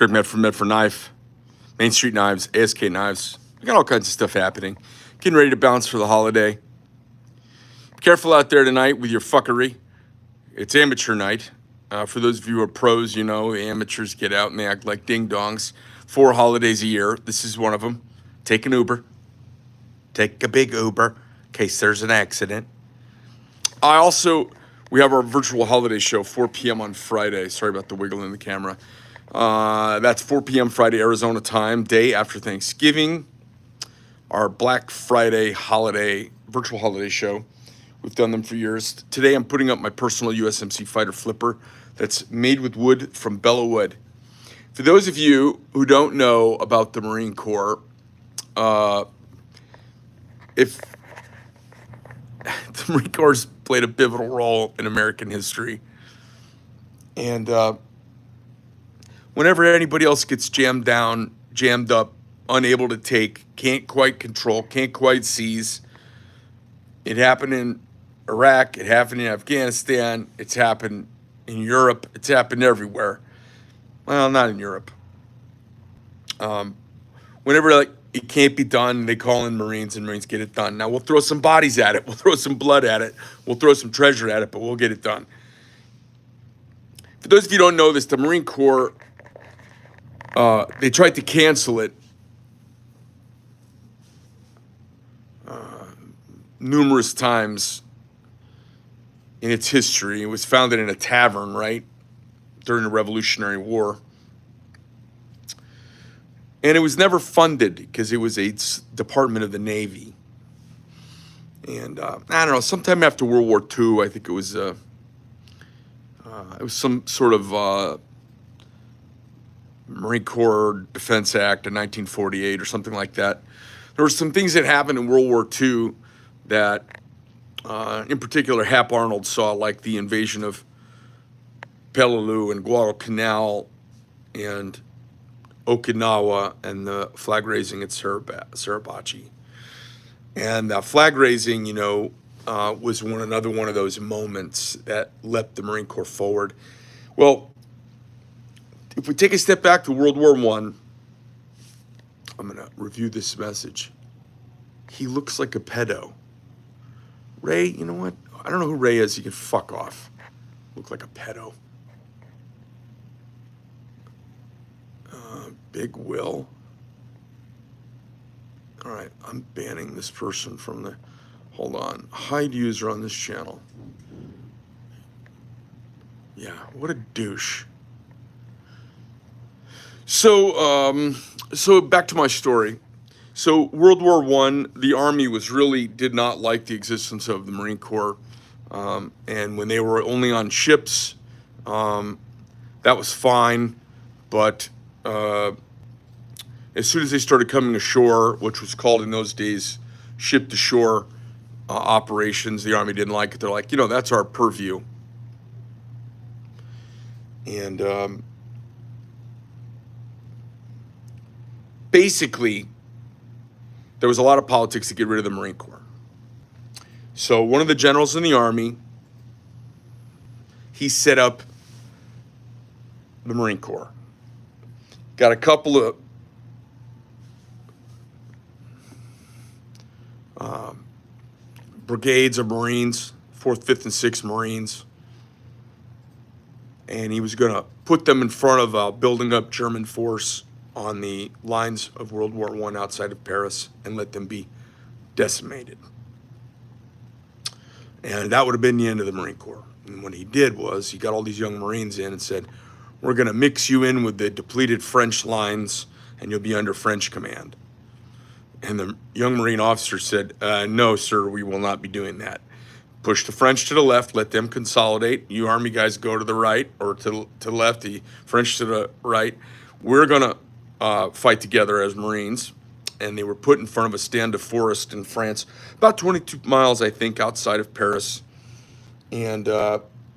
Greg Medford, Medford Knife, Main Street Knives, ASK Knives. We got all kinds of stuff happening. Getting ready to bounce for the holiday. Be careful out there tonight with your fuckery. It's amateur night. For those of you who are pros, you know, the amateurs get out and they act like ding-dongs. 4 holidays a year. This is one of them. Take an Uber. Take a big Uber in case there's an accident. We have our virtual holiday show, 4 p.m. on Friday. Sorry about the wiggle in the camera. That's 4 p.m. Friday, Arizona time, day after Thanksgiving. Our Black Friday holiday, virtual holiday show. We've done them for years. Today I'm putting up my personal USMC fighter flipper that's made with wood from Belleau wood. For those of you who don't know about the Marine Corps, if the Marine Corps has played a pivotal role in American history, and whenever anybody else gets jammed up, unable to take, can't quite control, can't quite seize, it happened in Iraq, it happened in Afghanistan, it's happened in Europe, it's happened everywhere. Well, not in Europe. Whenever it can't be done, they call in Marines and Marines get it done. Now, we'll throw some bodies at it, we'll throw some blood at it, we'll throw some treasure at it, but we'll get it done. For those of you who don't know this, the Marine Corps, they tried to cancel it numerous times in its history. It was founded in a tavern, right, during the Revolutionary War. And it was never funded because it was a department of the Navy. And I don't know, sometime after World War II, I think it was some sort of Marine Corps Defense Act of 1948 or something like that. There were some things that happened in World War II that, in particular, Hap Arnold saw, like the invasion of Belleau and Guadalcanal and Okinawa and the flag raising at Suribachi. And flag raising, was another one of those moments that leapt the Marine Corps forward. Well, if we take a step back to World War I, I'm going to review this message. He looks like a pedo. Ray, you know what? I don't know who Ray is. He can fuck off. Look like a pedo. Big Will. All right, I'm banning this person from the... Hold on. Hide user on this channel. Yeah, what a douche. So back to my story. So World War I, the Army did not like the existence of the Marine Corps. And when they were only on ships, that was fine. But as soon as they started coming ashore, which was called in those days ship-to-shore operations, the Army didn't like it. They're like, that's our purview. And basically, there was a lot of politics to get rid of the Marine Corps. So one of the generals in the Army, he set up the Marine Corps. Got a couple of brigades of Marines, 4th, 5th, and 6th Marines. And he was going to put them in front of building up German force on the lines of World War I outside of Paris and let them be decimated. And that would have been the end of the Marine Corps. And what he did was he got all these young Marines in and said, we're going to mix you in with the depleted French lines and you'll be under French command. And the young Marine officer said, no, sir, we will not be doing that. Push the French to the left, let them consolidate. You Army guys go to the right or to the left, the French to the right. We're going to fight together as Marines. And they were put in front of a stand of forest in France, about 22 miles, I think, outside of Paris. And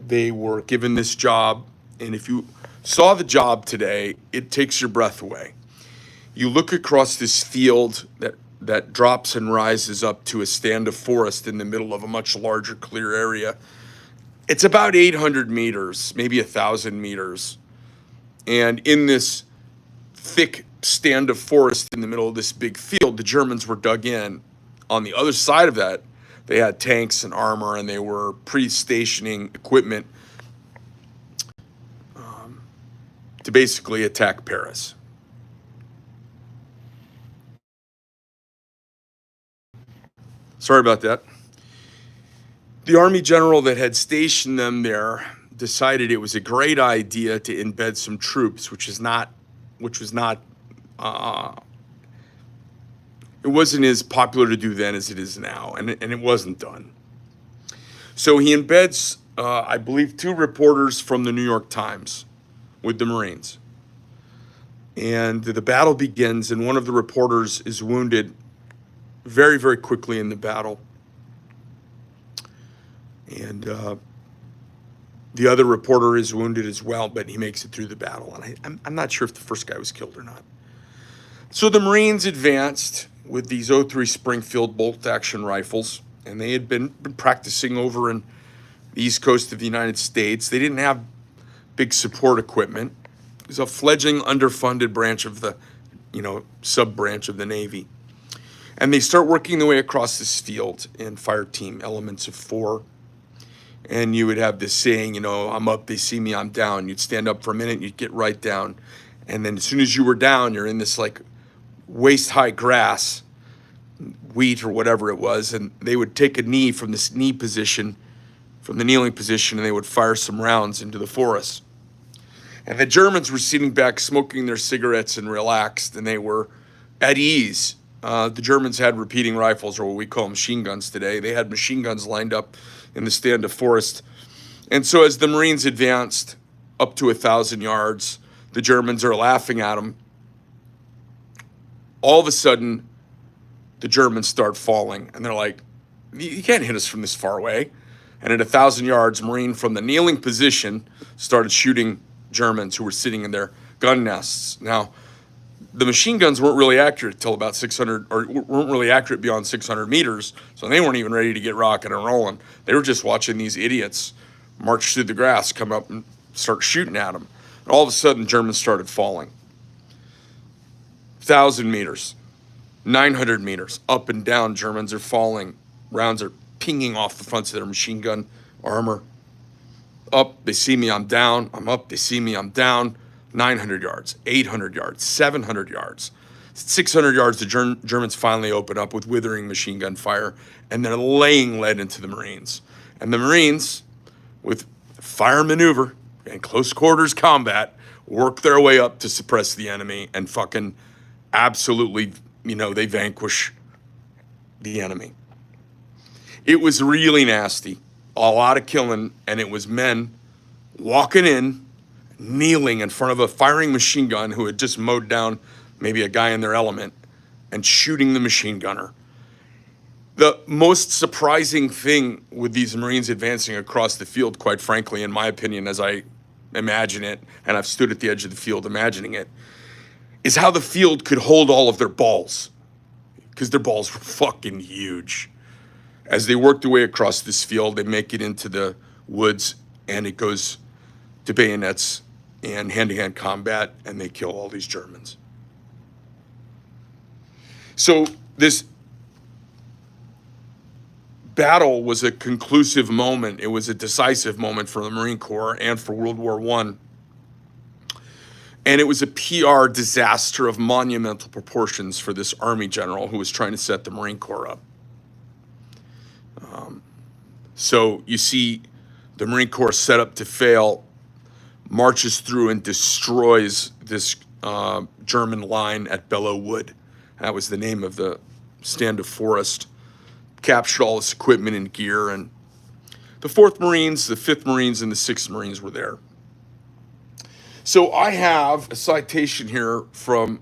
they were given this job. And if you saw the job today, it takes your breath away. You look across this field that drops and rises up to a stand of forest in the middle of a much larger clear area. It's about 800 meters, maybe 1,000 meters. And in this thick stand of forest in the middle of this big field. The Germans were dug in. On the other side of that, they had tanks and armor, and they were pre-stationing equipment to basically attack Paris. Sorry about that. The army general that had stationed them there decided it was a great idea to embed some troops, which was not, it wasn't as popular to do then as it is now, and it wasn't done. So he embeds, I believe, 2 reporters from the New York Times with the Marines. And the battle begins, and one of the reporters is wounded very, very quickly in the battle. And the other reporter is wounded as well, but he makes it through the battle. And I'm not sure if the first guy was killed or not. So the Marines advanced with these .03 Springfield bolt-action rifles, and they had been practicing over in the East Coast of the United States. They didn't have big support equipment. It was a fledgling, underfunded branch of the, sub-branch of the Navy. And they start working their way across this field in fire team elements of 4. And you would have this saying, I'm up, they see me, I'm down. You'd stand up for a minute, you'd get right down. And then as soon as you were down, you're in this like waist-high grass, wheat or whatever it was, and they would take a knee from this knee position, from the kneeling position, and they would fire some rounds into the forest. And the Germans were sitting back, smoking their cigarettes and relaxed, and they were at ease. The Germans had repeating rifles, or what we call machine guns today. They had machine guns lined up in the stand of forest. And so as the Marines advanced up to 1,000 yards, the Germans are laughing at them. All of a sudden, the Germans start falling, and they're like, you can't hit us from this far away. And at 1,000 yards, Marine from the kneeling position started shooting Germans who were sitting in their gun nests. Now, the machine guns weren't really accurate till about 600, or weren't really accurate beyond 600 meters, so they weren't even ready to get rocking and rolling. They were just watching these idiots march through the grass, come up and start shooting at them. And all of a sudden, Germans started falling. 1,000 meters, 900 meters, up and down, Germans are falling. Rounds are pinging off the fronts of their machine gun armor. Up, they see me, I'm down. I'm up, they see me, I'm down. 900 yards, 800 yards, 700 yards. 600 yards, the Germans finally open up with withering machine gun fire, and they're laying lead into the Marines. And the Marines, with fire maneuver and close quarters combat, work their way up to suppress the enemy and fucking absolutely, they vanquish the enemy. It was really nasty, a lot of killing, and it was men walking in, kneeling in front of a firing machine gun who had just mowed down maybe a guy in their element and shooting the machine gunner. The most surprising thing with these Marines advancing across the field, quite frankly, in my opinion, as I imagine it, and I've stood at the edge of the field imagining it, is how the field could hold all of their balls, because their balls were fucking huge. As they work their way across this field, they make it into the woods, and it goes to bayonets and hand-to-hand combat, and they kill all these Germans. So this battle was a conclusive moment. It was a decisive moment for the Marine Corps and for World War I. And it was a PR disaster of monumental proportions for this Army general who was trying to set the Marine Corps up. So you see the Marine Corps set up to fail, marches through and destroys this German line at Belleau Wood. That was the name of the stand of forest. Captured all this equipment and gear, and the 4th Marines, the 5th Marines, and the 6th Marines were there. So I have a citation here from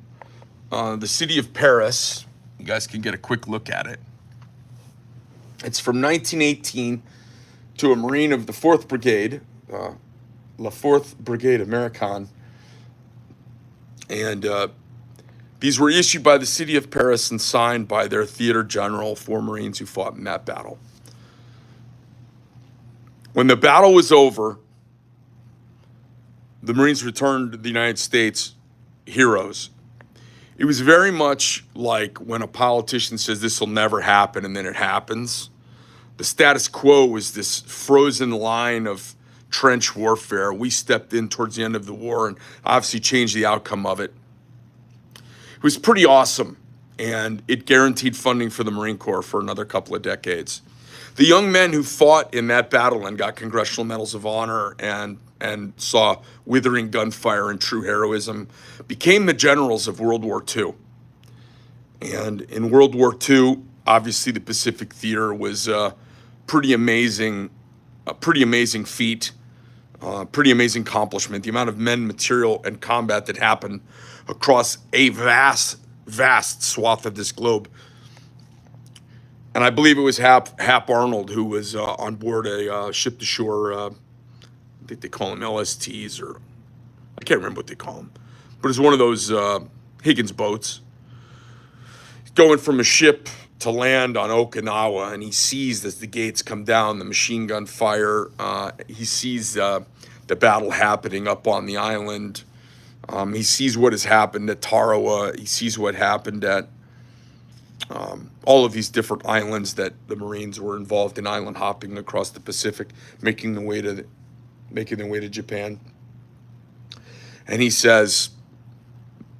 the city of Paris. You guys can get a quick look at it. It's from 1918 to a Marine of the 4th Brigade, La 4th Brigade American. And these were issued by the city of Paris and signed by their theater general, 4 Marines who fought in that battle. When the battle was over, the Marines returned to the United States heroes. It was very much like when a politician says this will never happen and then it happens. The status quo was this frozen line of trench warfare. We stepped in towards the end of the war and obviously changed the outcome of it. It was pretty awesome, and it guaranteed funding for the Marine Corps for another couple of decades. The young men who fought in that battle and got Congressional Medals of Honor and saw withering gunfire and true heroism became the generals of World War II. And in World War II, obviously the Pacific Theater was a pretty amazing feat, pretty amazing accomplishment. The amount of men, material, and combat that happened across a vast swath of this globe. And I believe it was Hap Arnold who was on board a ship-to-shore, I think they call them LSTs, or I can't remember what they call them. But it's one of those Higgins boats. He's going from a ship to land on Okinawa, and he sees as the gates come down, the machine gun fire. He sees the battle happening up on the island. He sees what has happened at Tarawa. He sees what happened at all of these different islands that the Marines were involved in island hopping across the Pacific, making their way to Japan. And he says,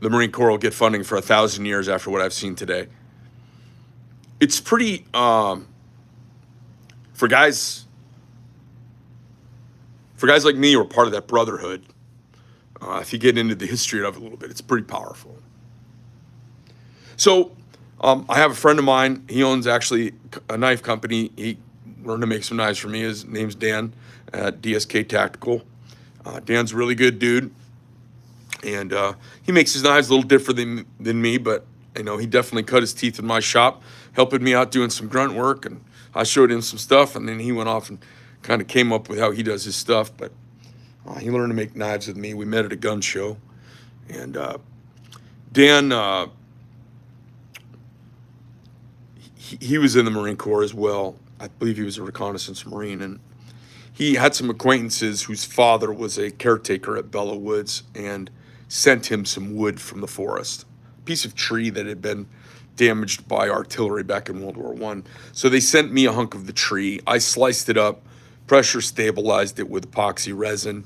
the Marine Corps will get funding for 1,000 years after what I've seen today. It's pretty, for guys like me who are part of that brotherhood, if you get into the history of it a little bit, it's pretty powerful. So I have a friend of mine. He owns actually a knife company. He learned to make some knives for me. His name's Dan at DSK Tactical. Dan's a really good dude. And he makes his knives a little different than me, but he definitely cut his teeth in my shop, helping me out doing some grunt work. And I showed him some stuff, and then he went off and kind of came up with how he does his stuff. But he learned to make knives with me. We met at a gun show. And Dan, he was in the Marine Corps as well. I believe he was a reconnaissance Marine. And he had some acquaintances whose father was a caretaker at Belleau Woods and sent him some wood from the forest, a piece of tree that had been damaged by artillery back in World War I. So they sent me a hunk of the tree. I sliced it up, pressure stabilized it with epoxy resin,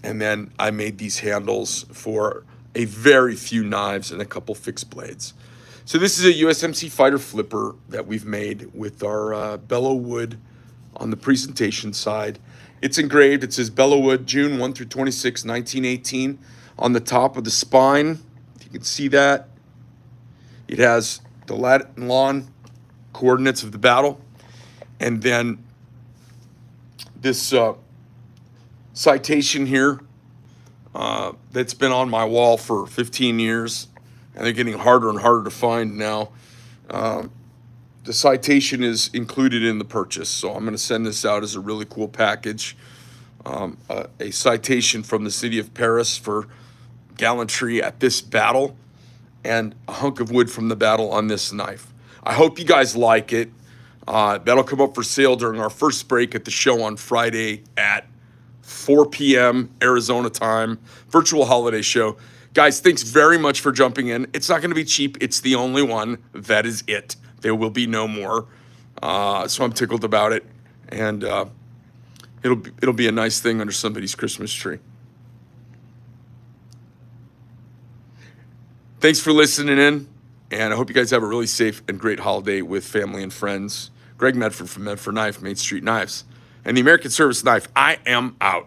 and then I made these handles for a very few knives and a couple fixed blades. So this is a USMC fighter flipper that we've made with our Belleau wood on the presentation side. It's engraved. It says Belleau wood, June 1 through 26, 1918. On the top of the spine, if you can see that, it has the lat and lon coordinates of the battle. And then this citation here that's been on my wall for 15 years, and they're getting harder and harder to find now. The citation is included in the purchase, so I'm going to send this out as a really cool package. A citation from the city of Paris for gallantry at this battle, and a hunk of wood from the battle on this knife. I hope you guys like it. That'll come up for sale during our first break at the show on Friday at 4 p.m. Arizona time, virtual holiday show. Guys, thanks very much for jumping in. It's not going to be cheap. It's the only one. That is it. There will be no more. So I'm tickled about it, and it'll be a nice thing under somebody's Christmas tree. Thanks for listening in, and I hope you guys have a really safe and great holiday with family and friends. Greg Medford from Medford Knife, Main Street Knives, and the American Service Knife. I am out.